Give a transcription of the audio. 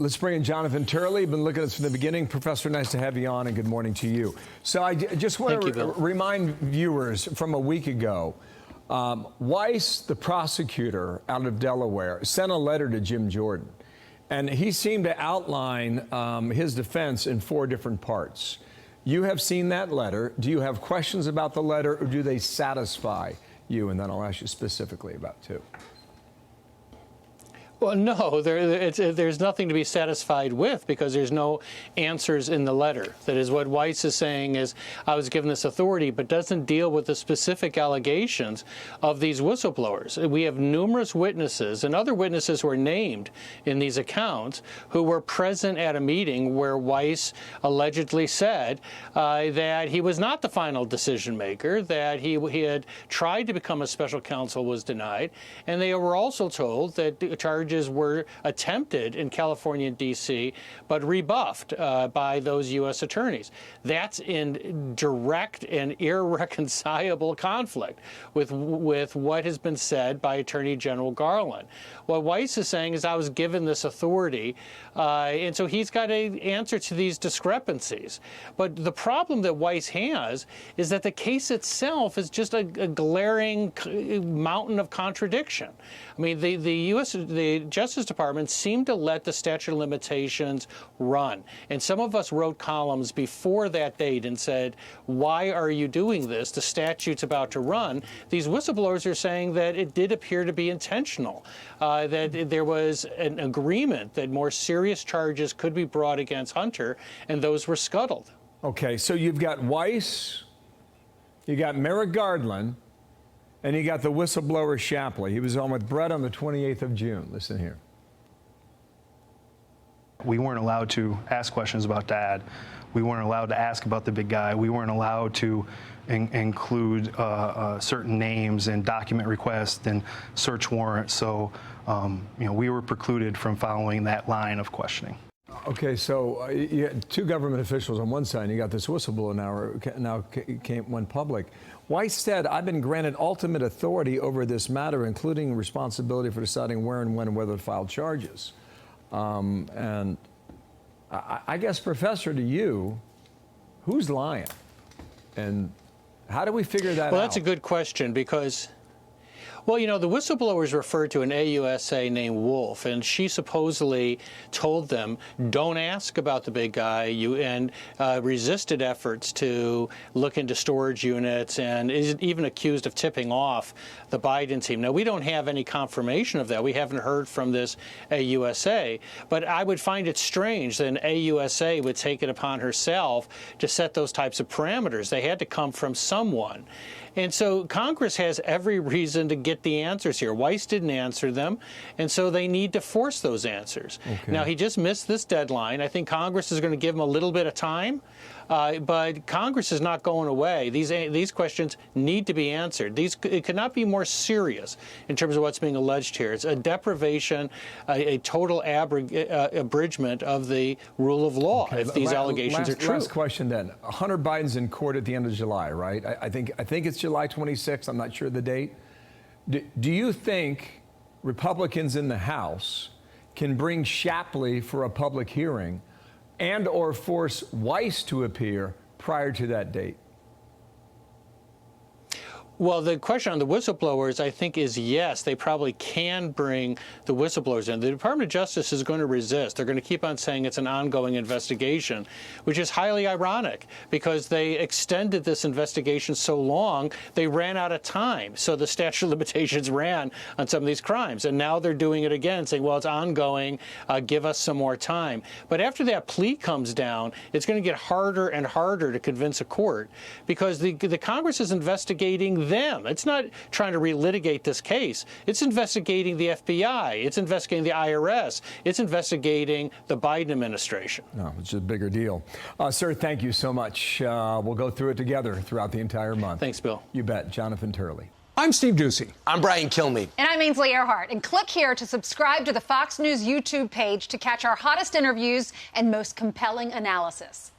Let's bring in Jonathan Turley. Been looking at this from the beginning. Professor, nice to have you on, and good morning to you. So I just want to remind viewers from a week ago, Weiss, the prosecutor out of Delaware, sent a letter to Jim Jordan. And he seemed to outline his defense in 4 different parts. You have seen that letter. Do you have questions about the letter, or do they satisfy you? And then I'll ask you specifically about 2. Well, no, there's nothing to be satisfied with because there's no answers in the letter. That is what Weiss is saying is, I was given this authority, but doesn't deal with the specific allegations of these whistleblowers. We have numerous witnesses, and other witnesses were named in these accounts, who were present at a meeting where Weiss allegedly said that he was not the final decision maker, that he had tried to become a special counsel, was denied, and they were also told that the charges were attempted in California and D.C., but rebuffed by those U.S. attorneys. That's in direct and irreconcilable conflict with what has been said by Attorney General Garland. What Weiss is saying is, I was given this authority, and so he's got to answer to these discrepancies. But the problem that Weiss has is that the case itself is just a glaring mountain of contradiction. I mean, the Justice Department seemed to let the statute of limitations run. And some of us wrote columns before that date and said, why are you doing this? The statute's about to run. These whistleblowers are saying that it did appear to be intentional, that there was an agreement that more serious charges could be brought against Hunter, and those were scuttled. Okay, so you've got Weiss, you got Merrick Garland, and you got the whistleblower Shapley. He was on with Brett on the 28th of June. Listen here. We weren't allowed to ask questions about Dad. We weren't allowed to ask about the big guy. We weren't allowed to include certain names and document requests and search warrants. So, we were precluded from following that line of questioning. Okay, so you had 2 government officials on one side, and you got this whistleblower now went public. Weiss said, I've been granted ultimate authority over this matter, including responsibility for deciding where and when and whether to file charges. And I guess, Professor, to you, who's lying? And how do we figure that out? Well, that's a good question because, well, the whistleblowers referred to an AUSA named Wolf, and she supposedly told them, don't ask about the big guy, and resisted efforts to look into storage units, and is even accused of tipping off the Biden team. Now, we don't have any confirmation of that. We haven't heard from this AUSA, but I would find it strange that an AUSA would take it upon herself to set those types of parameters. They had to come from someone. And so Congress has every reason to get the answers here. Weiss didn't answer them, and so they need to force those answers. Okay. Now, he just missed this deadline. I think Congress is going to give him a little bit of time, but Congress is not going away. These questions need to be answered. It could not be more serious in terms of what's being alleged here. It's a deprivation, a total abridgment of the rule of law, if these allegations are true. Last question then. Hunter Biden's in court at the end of July, right? I think it's July 26th. I'm not sure the date. Do you think Republicans in the House can bring Shapley for a public hearing and or force Weiss to appear prior to that date? Well, the question on the whistleblowers, I think, is yes, they probably can bring the whistleblowers in. The Department of Justice is going to resist. They're going to keep on saying it's an ongoing investigation, which is highly ironic because they extended this investigation so long, they ran out of time. So the statute of limitations ran on some of these crimes. And now they're doing it again, saying, well, it's ongoing, give us some more time. But after that plea comes down, it's going to get harder and harder to convince a court because the Congress is investigating them. It's not trying to relitigate this case. It's investigating the FBI. It's investigating the IRS. It's investigating the Biden administration. No, it's a bigger deal. Sir, thank you so much. We'll go through it together throughout the entire month. Thanks, Bill. You bet. Jonathan Turley. I'm Steve Doocy. I'm Brian Kilmeade. And I'm Ainsley Earhart. And click here to subscribe to the Fox News YouTube page to catch our hottest interviews and most compelling analysis.